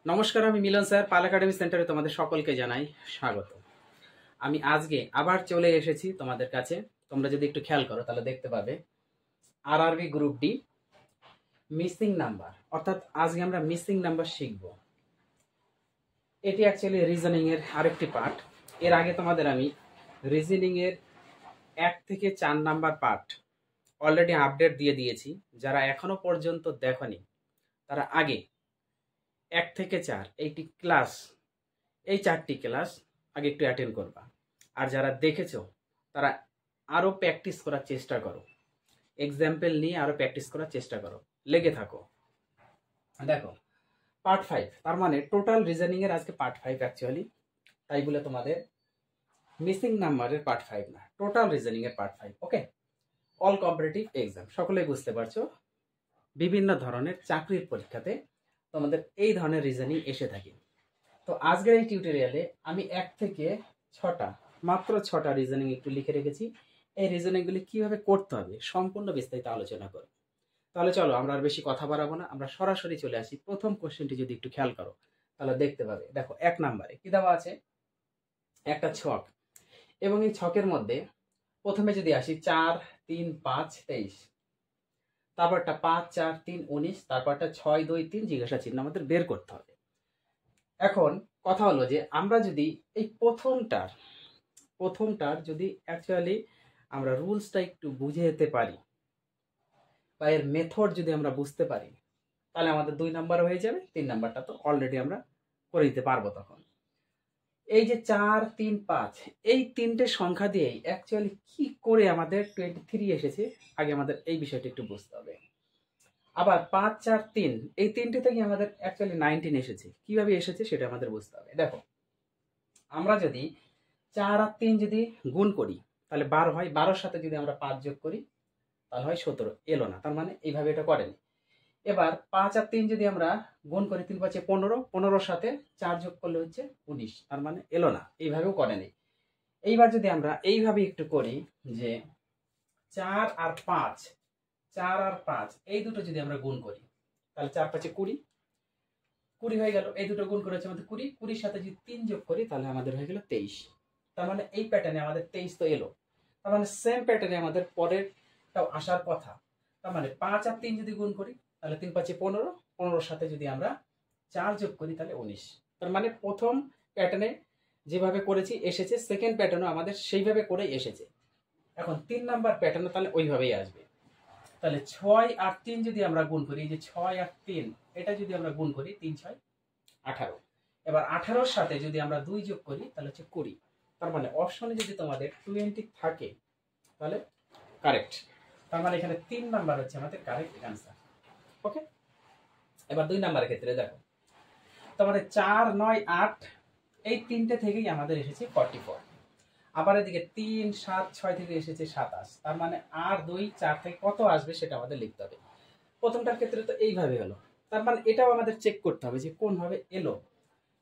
নমস্কার, আমি মিলন স্যার, পাল একাডেমি সেন্টারে তোমাদের সকলকে জানাই স্বাগত। আমি আজকে আবার চলে এসেছি তোমাদের কাছে। তোমরা যদি একটু খেয়াল করো তাহলে দেখতে পাবে RRB group D missing number, অর্থাৎ আজকে আমরা মিসিং নাম্বার শিখব। এটি অ্যাকচুয়ালি রিজনিং এর আরেকটি পার্ট। এর আগে তোমাদের আমি রিজনিং এর 1 থেকে 4 নাম্বার পার্ট অলরেডি আপডেট দিয়ে দিয়েছি। যারা এখনো পর্যন্ত দেখনি তারা আগে 1 থেকে 4 এইটি ক্লাস, এই 4টি ক্লাস আগে একটু অ্যাটেন্ড করবা। আর যারা দেখেছো তারা আরও প্র্যাকটিস করার চেষ্টা করো, এক্সাম্পল নিয়ে আরও প্র্যাকটিস করার চেষ্টা করো, লেগে থাকো। দেখো পার্ট 5, তার মানে টোটাল রিজনিং এর আজকে পার্ট 5 অ্যাকচুয়ালি, তাই বলে তোমাদের মিসিং নাম্বারের পার্ট 5 না, টোটাল রিজনিং এর পার্ট 5। ওকে, অল কম্পিটিটিভ এক্সাম, সকলেই বুঝতে পারছো বিভিন্ন ধরনের চাকরির পরীক্ষাতে তোমাদের এই ধরনের রিজনিং এসে থাকে। তো আজকের এই টিউটোরিয়ালে আমি 1 থেকে 6টা, মাত্র 6টা রিজনিং একটু লিখে রেখেছি। এই রিজনিংগুলি কিভাবে করতে হবে সম্পূর্ণ বিস্তারিত আলোচনা করব। তাহলে চলো আমরা আর বেশি কথা বাড়াবো না, আমরা সরাসরি চলে আসি। প্রথম কোশ্চেনটি যদি একটু খেয়াল করো তাহলে দেখতে পাবে, দেখো 1 নম্বরে কি দেওয়া আছে, একটা ছক, এবং এই ছকের মধ্যে প্রথমে যদি আসি 4 3 5 23, তারপরটা 5 4 3 19, তারপরটা 6 2 3 জিজ্ঞাসা চিহ্ন আমাদের বের করতে হবে। এখন কথা হলো যে আমরা যদি এই প্রথমটার যদি অ্যাকচুয়ালি আমরা রুলসটা একটু বুঝে যেতে পারি বা এর মেথড যদি আমরা বুঝতে পারি তাহলে আমাদের 2 নাম্বার হয়ে যাবে। 3 নাম্বারটা তো অলরেডি আমরা করে দিতে পারবো। তখন এই যে 4 3 5 এই তিনটে সংখ্যা দিয়েই অ্যাকচুয়ালি কি করে আমাদের 23 এসেছে, আগে আমাদের এই বিষয়টা একটু বুঝতে হবে। আবার 5 4 3 এই তিনটে থেকে আমাদের অ্যাকচুয়ালি 19 এসেছে, কিভাবে এসেছে সেটা আমাদের বুঝতে হবে। দেখো আমরা যদি 4 আর 3 যদি গুণ করি তাহলে 12 হয়, 12-র সাথে যদি আমরা 5 যোগ করি তাহলে হয় 17, এলো না, তার মানে এইভাবে এটা করেনি। এবার 5 আর 3 যদি আমরা গুণ করি, 3 5 15, 15-র সাথে 4 যোগ করলে হচ্ছে 19, তার মানে এলো না, এইভাবেও করেনি। এইবার যদি আমরা এইভাবে একটু করি যে 4 আর 5 এই দুটো যদি আমরা গুণ করি তাহলে 4 5 20, 20 হয়ে গেল। এই দুটো গুণ করে হচ্ছে আমাদের 20, 20-র সাথে যদি 3 যোগ করি তাহলে আমাদের হয়ে গেল 23। তার মানে এই প্যাটার্নে আমাদের 23 তো এলো, তার মানে সেম প্যাটার্নে আমাদের পরেরটাও আসার কথা। তার মানে 5 আর 3 যদি গুণ করি তাহলে 3 5 15, 15-র সাথে যদি আমরা 4 যোগ করি তাহলে 19। তার মানে প্রথম প্যাটার্নে যেভাবে করেছি এসেছে, সেকেন্ড প্যাটার্নও আমাদের সেইভাবে করেই এসেছে। এখন 3 নাম্বার প্যাটার্নে তাহলে ওইভাবেই আসবে। তাহলে 6 আর 3 যদি আমরা গুণ করি, এই যে 6 আর 3 এটা যদি আমরা গুণ করি, 3 6 18। এবার 18-র সাথে যদি আমরা 2 যোগ করি তাহলে হচ্ছে 20। তার মানে অপশনে যদি তোমাদের 20 থাকে তাহলে কারেক্ট। তার মানে এখানে 3 নাম্বার হচ্ছে আমাদের কারেক্ট অ্যান্সার। ওকে, এবার 2 নাম্বারের ক্ষেত্রে দেখো, তোমাদের 4 9 8 এই তিনটে থেকেই আমাদের এসেছে 44। আবার এদিকে 3 7 6 থেকে এসেছে 27। তার মানে আর 2 4 থেকে কত আসবে সেটা আমাদের লিখতে হবে। প্রথমটার ক্ষেত্রে তো এইভাবে হলো, তার মানে এটাও আমাদের চেক করতে হবে যে কোনভাবে এলো,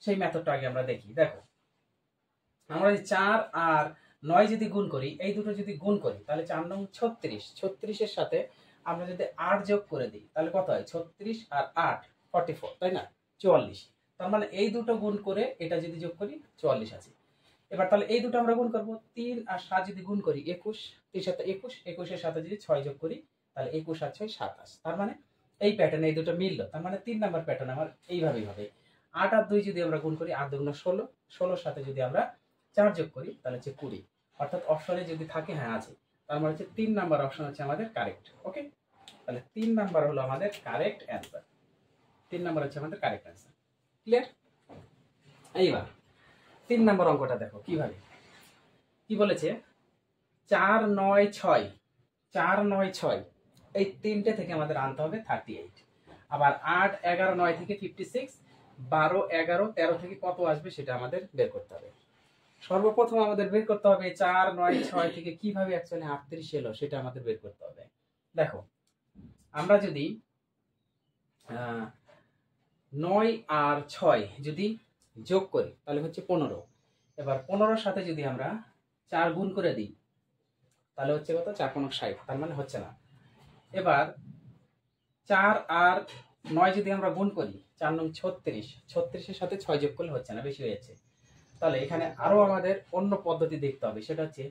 সেই মেথডটা আগে আমরা দেখি। দেখো আমরা যদি 4 আর 9 যদি গুণ করি, এই দুটো যদি গুণ করি তাহলে 4 9 36, 36-এর সাথে আমরা যদি 8 যোগ করে দিই তাহলে কত হয়, 36 আর 8 44, তাই না, 44। তার মানে এই দুটো গুণ করে এটা যদি যোগ করি 44 আছে। এবার তাহলে এই দুটো আমরা গুণ করবো, 3 আর 7 যদি গুণ করি 21, 3 7 21, 21-এর সাথে যদি 6 যোগ করি তাহলে 21 আর 6 27। তার মানে এই প্যাটার্নে এই দুটো মিললো, তার মানে 3 নাম্বার প্যাটার্ন আমার এইভাবেই হবে। 8 আর 2 যদি আমরা গুণ করি, 8 2 16, 16-র সাথে যদি আমরা 4 যোগ করি তাহলে হচ্ছে 20। অর্থাৎ অপশনে যদি থাকে, হ্যাঁ আছে, তার মানে হচ্ছে 3 নাম্বার অপশন হচ্ছে আমাদের কারেক্ট। ওকে, তাহলে 3 নাম্বার হলো আমাদের কারেক্ট অ্যান্সার। 3 নাম্বার হচ্ছে আমাদের কারেক্ট অ্যান্সার। ক্লিয়ার? এইবার 3 নাম্বার অঙ্কটা দেখো কিভাবে কি বলেছে, 4 9 6, 4 9 6 এই তিনটে থেকে আমাদের আনতে হবে 38। আবার 8 11 9 থেকে 56, 12 11 13 থেকে কত আসবে সেটা আমাদের বের করতে হবে। সর্বপ্রথম আমাদের বের করতে হবে 4 9 6 থেকে কিভাবে অ্যাকচুয়ালি 38 এলো সেটা আমাদের বের করতে হবে। দেখো আমরা যদি 9 আর 6 যদি যোগ করি তাহলে হচ্ছে 15। এবার 15-র সাথে যদি আমরা 4 গুণ করে দিই তাহলে হচ্ছে কত, 4 15 60, তার মানে হচ্ছে না। এবার 4 আর 9 যদি আমরা গুণ করি 4 9 36, 36-এর সাথে 6 যোগ করলে হচ্ছে না, বেশি হয়ে যাচ্ছে। তাহলে এখানে আরো আমাদের অন্য পদ্ধতি দেখতে হবে, সেটা হচ্ছে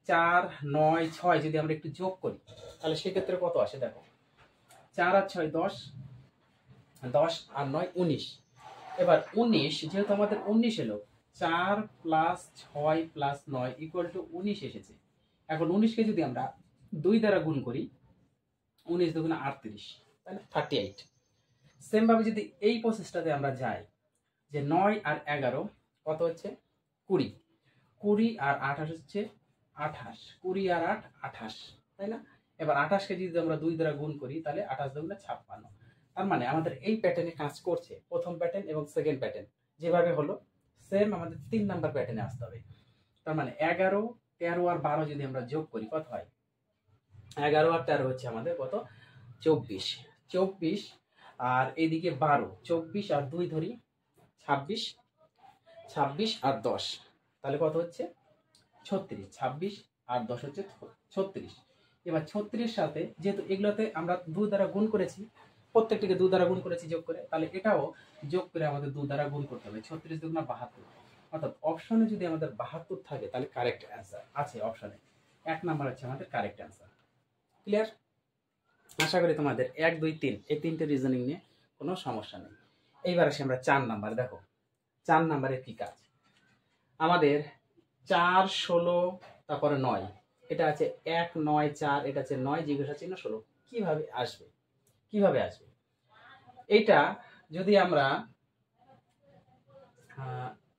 4 9 6 যদি আমরা একটু যোগ করি তাহলে সেক্ষেত্রে কত আসে দেখো। 4 আর 6 10, 10 আর 9 19। এবার 19 যেহেতু আমাদের 19 এলো, 4 প্লাস 6 প্লাস 9 ইকুয়াল টু 19 এসেছে। এখন 19কে যদি আমরা 2 দ্বারা গুণ করি, 19 দুগুণে 38, তাই না, 38। সেম ভাবে যদি এই প্রসেসটাতে আমরা যাই, যে 9 আর 11 কত হচ্ছে 20, 20 আর 28 হচ্ছে 28, 20 আর 8 28, তাই না। এবার 28কে যদি আমরা 2 দ্বারা গুণ করি তাহলে 28 দুগুণে 56। তার মানে আমাদের এই প্যাটার্নে কাজ করছে, প্রথম প্যাটার্ন এবং সেকেন্ড প্যাটার্ন যেভাবে হলো সেম আমাদের 3 নাম্বার প্যাটার্নে আসতে হবে। তার মানে 11 13 আর 12 যদি আমরা যোগ করি কত হয়, 11 আর 13 হচ্ছে আমাদের কত 24, 24 আর এদিকে 12, 24 আর 2 ধরি 26, 26 আর 10 তাহলে কত হচ্ছে 36, 26 আর 10 হচ্ছে 36। এবার 36 সাথে যেহেতু এগুলোতে আমরা 2 দ্বারা গুণ করেছি, প্রত্যেকটিকে 2 দ্বারা গুণ করেছি যোগ করে, তাহলে এটাও যোগ করে আমাদের 2 দ্বারা গুণ করতে হবে। 36 দুগুণা 72, অর্থাৎ অপশনে যদি আমাদের 72 থাকে তাহলে কারেক্ট অ্যান্সার আছে অপশনে। 1 নাম্বার হচ্ছে আমাদের কারেক্ট অ্যান্সার। ক্লিয়ার? আশা করি তোমাদের 1 2 3 এই তিনটে রিজনিং নিয়ে কোনো সমস্যা নেই। এইবার আসি আমরা 4 নাম্বার। দেখো 4 নাম্বারে কি কাজ, আমাদের 4 16 তারপরে 9, এটা আছে 1 9 4, এটা আছে 9 জিজ্ঞাসা চিহ্ন 16। কিভাবে আসবে, কিভাবে আসবে এইটা যদি আমরা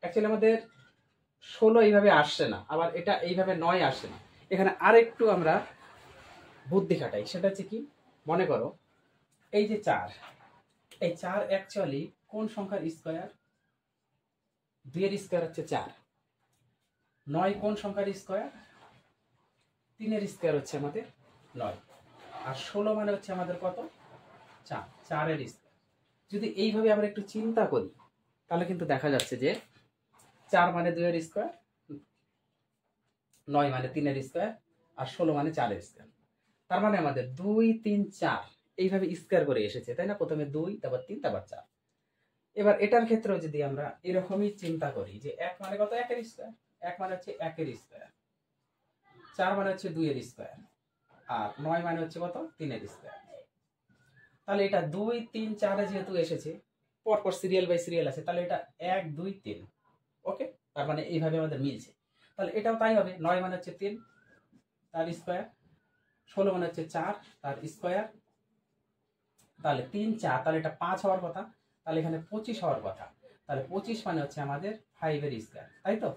অ্যাকচুয়ালি আমাদের 16 এইভাবে আসছে না, আবার এটা এইভাবে 9 আসছে না। এখানে আরেকটু আমরা বুদ্ধি খাটাই, সেটা হচ্ছে কি, মনে করো এই যে 4, এই 4 অ্যাকচুয়ালি কোন সংখ্যার স্কয়ার, 2 এর স্কয়ার হচ্ছে 4। 9 কোন সংখ্যার স্কয়ার, 3 এর স্কয়ার হচ্ছে আমাদের 9। আর 16 মানে হচ্ছে আমাদের কত 4, 4 এর স্কয়ার। যদি এইভাবে আমরা একটু চিন্তা করি তাহলে কিন্তু দেখা যাচ্ছে যে 4 মানে 2 এর স্কয়ার, 9 মানে 3 এর স্কয়ার, আর 16 মানে 4 এর স্কয়ার। তার মানে আমাদের 2 3 4 এইভাবে স্কয়ার করে এসেছে, তাই না, প্রথমে 2 তারপর 3 তারপর 4। এবার এটার ক্ষেত্রেও যদি আমরা এরকমই চিন্তা করি যে 1 মানে কত 1 এর স্কয়ার, 1 মানে হচ্ছে 1 এর স্কয়ার, 4 মানে হচ্ছে 2 এর স্কয়ার, আর 9 মানে হচ্ছে কত 3 এর স্কয়ার। তাহলে এটা 2 3 4 এ যেহেতু এসেছে পরপর সিরিয়াল বাই সিরিয়াল আছে, তাহলে এটা 1 2 3। ওকে, তার মানে এইভাবে আমাদের মিলছে। তাহলে এটাও তাই হবে, 9 মানে হচ্ছে 3 তার স্কয়ার, 16 মানে হচ্ছে 4 তার স্কয়ার, তাহলে 3 4, তাহলে এটা 5 হওয়ার কথা, তাহলে এখানে 25 হওয়ার কথা। তাহলে 25 মানে হচ্ছে আমাদের 5 এর স্কয়ার, তাই তো,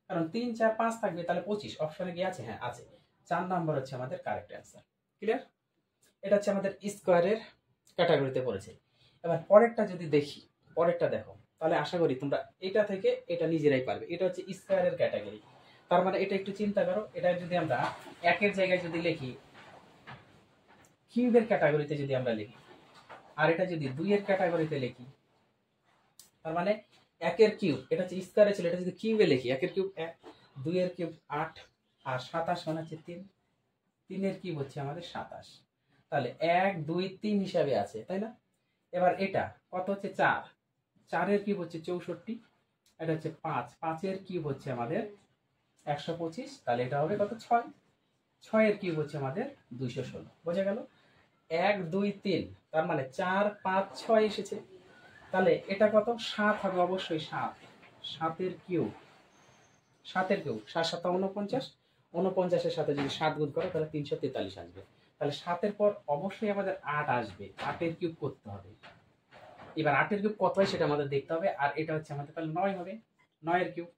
কারণ 3 4 5 থাকবে, তাহলে 25 অপশনে কি আছে, হ্যাঁ আছে। 4 নাম্বার হচ্ছে আমাদের কারেক্ট অ্যান্সার। ক্লিয়ার? এটা হচ্ছে আমাদের স্কয়ারের ক্যাটাগরিতে পড়েছে। এবার পরেরটা যদি দেখি, পরেরটা দেখো, তাহলে আশা করি তোমরা এটা থেকে এটা নিজেরাই পারবে। এটা হচ্ছে স্কয়ারের ক্যাটাগরি। তার মানে এটা একটু চিন্তা করো, এটা যদি আমরা একের জায়গায় যদি লিখি, কিউবের ক্যাটাগরিতে যদি আমরা লিখি, আর এটা যদি 2 এর ক্যাটাগরিতে লিখি, তার মানে 1 এর কিউব, এটা হচ্ছে স্কয়ারে ছিল, এটা যদি কিউবে লিখি 1 এর কিউব 1, 2 এর কিউব 8, আর 27 মানে হচ্ছে 3, 3 এর কিউব হচ্ছে আমাদের 27। তাহলে 1 2 3 হিসাবে আছে, তাই না। এবার এটা কত হচ্ছে 4, 4 এর কিউব হচ্ছে 64, এটা হচ্ছে 5, 5 এর কিউব হচ্ছে আমাদের 125, তাহলে এটা হবে কত 6, 6 এর কিউব হচ্ছে আমাদের 216। বোঝা গেল? 1 2 3, তার মানে 4 5 6 এসেছে, তাহলে এটা কত 7 হবে অবশ্যই, 7, 7 এর কিউব, 7 এর কিউব 7 7 49, 49 এর সাথে যদি 7 গুণ করো তাহলে 343 আসবে। তাহলে 7 এর পর অবশ্যই আমাদের 8 আসবে, 8 এর কিউব করতে হবে। এবার 8 এর কিউব কত হয় সেটা আমাদের দেখতে হবে, আর এটা হচ্ছে আমাদের তাহলে 9 হবে, 9 এর কিউব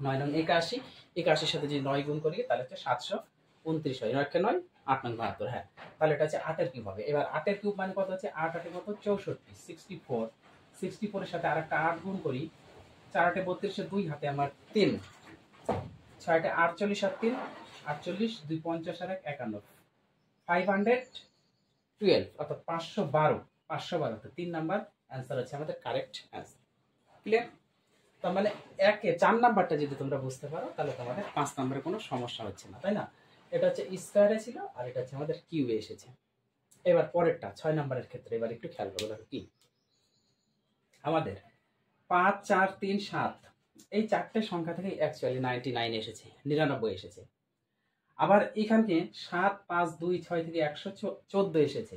9 নং 81, 81 এর সাথে যদি 9 গুণ করি তাহলে হচ্ছে 729 হয়, 9 কে 9 8 নং 72, হ্যাঁ, তাহলে এটা হচ্ছে 8 এর কিউব হবে। এবার 8 এর কিউব মানে কত হচ্ছে 8 8 কত 64, 64, 64 এর সাথে আরেকটা 8 গুণ করি, 4 8 32 এর 2 হাতে আমার 3, 6 8 48 আর 3 48, 2 50 আর 1 51, 512, অর্থাৎ 512, 512 তো 3 নাম্বার অ্যান্সার হচ্ছে আমাদের কারেক্ট অ্যান্সার। ক্লিয়ার? তার মানে 4 নাম্বারটা যদি তোমরা বুঝতে পারো তাহলে তোমাদের 5 নাম্বারে কোনো সমস্যা হচ্ছে না, তাই না। এটা হচ্ছে স্কয়ারে ছিল, আর এটা হচ্ছে আমাদের কিউবে এসেছে। এবার পরেরটা 6 নম্বরের ক্ষেত্রে এবার একটু খেয়াল করো, দেখো কি আমাদের 5 4 3 7 এই চারটে সংখ্যা থেকে অ্যাকচুয়ালি 99 এসেছে, 99 এসেছে। আবার এখানে 7 5 2 6 থেকে 114 এসেছে।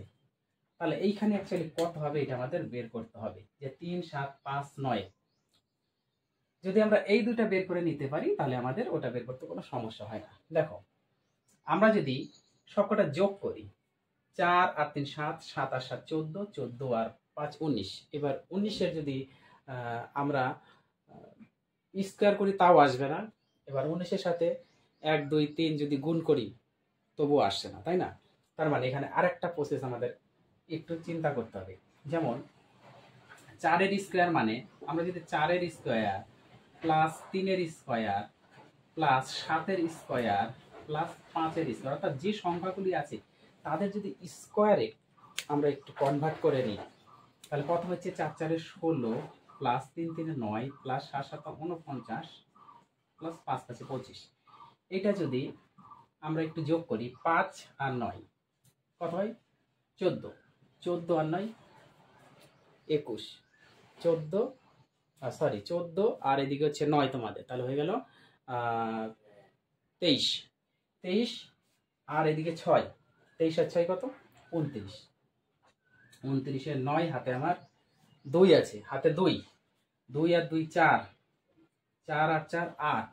তাহলে এইখানে অ্যাকচুয়ালি কত হবে এটা আমাদের বের করতে হবে, যে 3 7 5 9। যদি আমরা এই দুইটা বের করে নিতে পারি তাহলে আমাদের ওটা বের করতে কোনো সমস্যা হয় না। দেখো আমরা যদি সবকটা যোগ করি, 4 আর 3 7, 7 আর 7 14, 14 আর 5 19। এবার 19-এর যদি আমরা স্কোয়ার করি তাও আসবে না। এবার 19-এর সাথে 1 2 3 যদি গুণ করি তবুও আসছে না, তাই না? তার মানে এখানে আরেকটা প্রসেস আমাদের একটু চিন্তা করতে হবে। যেমন 4-এর স্কোয়ার মানে আমরা যদি 4-এর স্কোয়ার প্লাস 3-এর স্কোয়ার প্লাস 7-এর স্কোয়ার প্লাস 5-এর স্কোয়ার, অর্থাৎ যে সংখ্যাগুলি আছে তাদের যদি স্কোয়ারে আমরা একটু কনভার্ট করে নিই, তাহলে কত হচ্ছে 4 4 16 প্লাস 3 3 9 প্লাস 7 7 49 প্লাস 5 5 25। এটা যদি আমরা একটু যোগ করি 5 আর 9 কত হয় 14, 14 আর 9 21, 14 সরি 14 আর এদিকে হচ্ছে 9 তোমাদের, তাহলে হয়ে গেল 23, 23 আর এদিকে 6, 23 আর 6 কত 29, 29-এর 9 হাতে আমার 2 আছে, হাতে 2, 2 আর 2 4, 4 আর 4 8,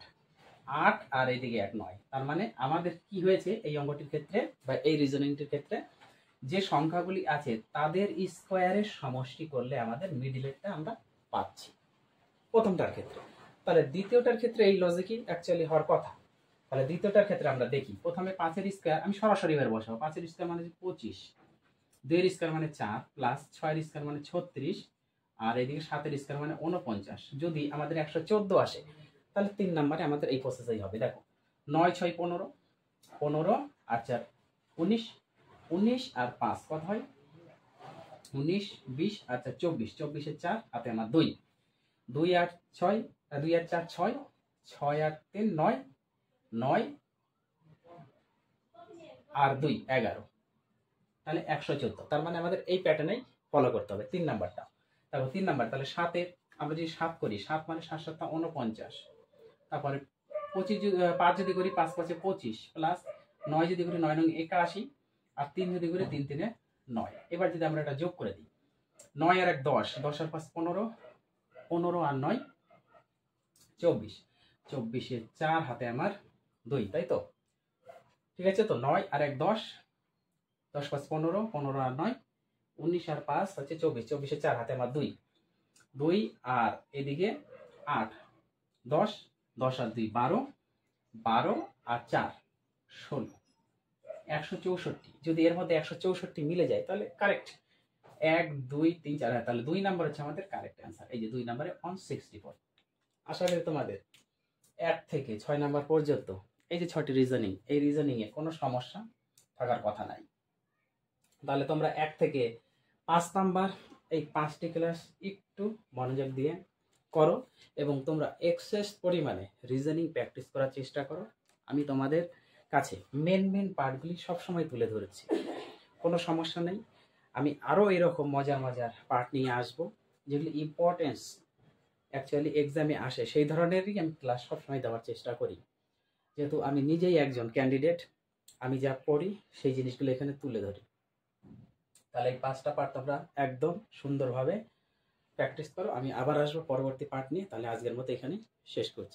8 আর এইদিকে 1 9। তার মানে আমাদের কি হয়েছে এই অঙ্কটির ক্ষেত্রে বা এই রিজনিংটির ক্ষেত্রে, যে সংখ্যাগুলি আছে তাদের স্কোয়ারের সমষ্টি করলে আমাদের মিডিলেরটা আমরা পাচ্ছি প্রথমটার ক্ষেত্রে। তাহলে দ্বিতীয়টার ক্ষেত্রে এই লজিকই অ্যাকচুয়ালি হওয়ার কথা। তাহলে দ্বিতীয়টার ক্ষেত্রে আমরা দেখি, প্রথমে 5-এর স্কোয়ার আমি সরাসরি বের বসাবো। 5-এর স্কোয়ার মানে 25, 2-এর স্কোয়ার মানে 4 প্লাস 6-এর স্কোয়ার মানে 36 আর এদিকে 7-এর স্কোয়ার মানে 49। যদি আমাদের 114 আসে তাহলে 3 নম্বরে আমাদের এই প্রসেসই হবে। দেখো 9 6 15, 15 আর 4 19, 19 আর 5 কত হয় 19 20 আর 4 24, 24-এর 4 হাতে আমার 2, 2 আর 6, 2 আর 4 6, 6 আর 3 9, 9 আর 2 11, তাহলে 114। তার মানে আমাদের এই প্যাটার্নেই ফলো করতে হবে 3 নাম্বারটা। তারপর 3 নাম্বার, তাহলে 7-এর আমরা যদি 7 করি, 7 মানে 7 7 49, তারপরে 25 5 যদি করি 5 5 25 প্লাস 9 যদি করি 9 9 81 আর 3 যদি করি 3 3 9। এবার যদি আমরা এটা যোগ করে দিই, 9 আর 1 10, 10 আর 5 15, 15 আর 9 24, 24-এর 4 হাতে আমার 2, তাই তো? ঠিক আছে, তো 9 আর 1 10, 10 5 15, 15 আর 9 19 আর 5 হচ্ছে 24, 24-এর 4 হাতে আমার 2, 2 আর এদিকে 8, 10, 10 আর 2 12, 12 আর 4 16, 164। যদি এর মধ্যে 164 মিলে যায় তাহলে কারেক্ট। 1 2 3 4, তাহলে 2 নাম্বার হচ্ছে আমাদের কারেক্ট অ্যান্সার। এই যে 2 নাম্বারে 164। আশা করি তোমাদের 1 থেকে 6 নাম্বার পর্যন্ত এই যে 6টি রিজনিং, এই রিজনিংয়ে কোনো সমস্যা থাকার কথা নাই। তাহলে তোমরা 1 থেকে 5 নাম্বার এই 5টি ক্লাস একটু মনোযোগ দিয়ে করো এবং তোমরা এক্সেস পরিমাণে রিজনিং প্র্যাকটিস করার চেষ্টা করো। আমি তোমাদের কাছে মেন পার্টগুলি সবসময় তুলে ধরেছি, কোনো সমস্যা নেই। আমি আরও এরকম মজার মজার পার্ট নিয়ে আসবো যেগুলি ইম্পর্টেন্স অ্যাকচুয়ালি এক্সামে আসে, সেই ধরনেরই আমি ক্লাস সবসময় দেওয়ার চেষ্টা করি। যেহেতু আমি নিজেই একজন ক্যান্ডিডেট, আমি যা পড়ি সেই জিনিসগুলো এখানে তুলে ধরি। তাহলে এই 5টা পার্ট তোমরা একদম সুন্দরভাবে প্র্যাকটিস করো। আমি আবার আসবো পরবর্তী পার্ট নিয়ে। তাহলে আজকের মতো এখানে শেষ করছি।